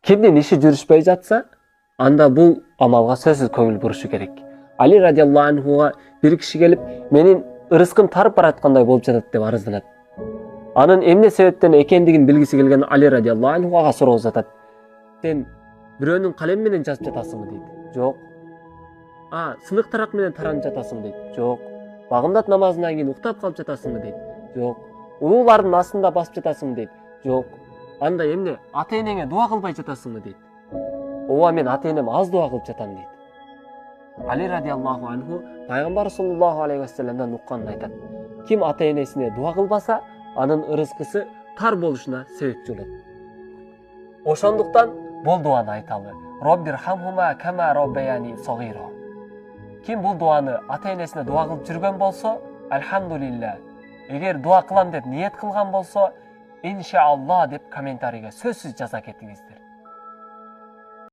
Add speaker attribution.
Speaker 1: Кимдин иши жүрүшпөй жатса, анда бул амалга сөзсүз көңүл бурушу керек. Али радиаллаху анхуга бир киши келип, менин ырыскым тарып бараткандай болуп жатат деп арызданат. Анын эмне себептен экендигин билгиси келген Али радиаллаху анху ага суроо узатат. Сен бирөөнүн калем менен жазып жатасыңбы дейт. Жок. Сынык тарак менен таранып жатасыңбы дейт. Жок. Багымдат намазынан кийин уктап калып жатасыңбы дейт. Жок. Улуулардын астында басып жатасыңбы дейт. Жок. Анда эмне ата-энеңе дуа кылбай жатасыңбы дейт. Ооба, мен ата-энем аз дуа кылып жатам дейт. Али радиаллаху анху пайгамбар саллаллаху алейхи вассаламдан укканын айтат. Ким ата-энесине дуа кылбаса, анын ырыскысы тар болушуна себепчи болот. Ошондуктан бул дуаны айталы. Роббирхамхума кама роббаяни сагира. Ким бул дуаны ата-энесине дуа кылып жүргөн болсо, альхамдулилля. Эгер дуа кылам деп ниет кылган болсо, иншаалла деп комментарийге сөзсүз жаза кетиңиздер.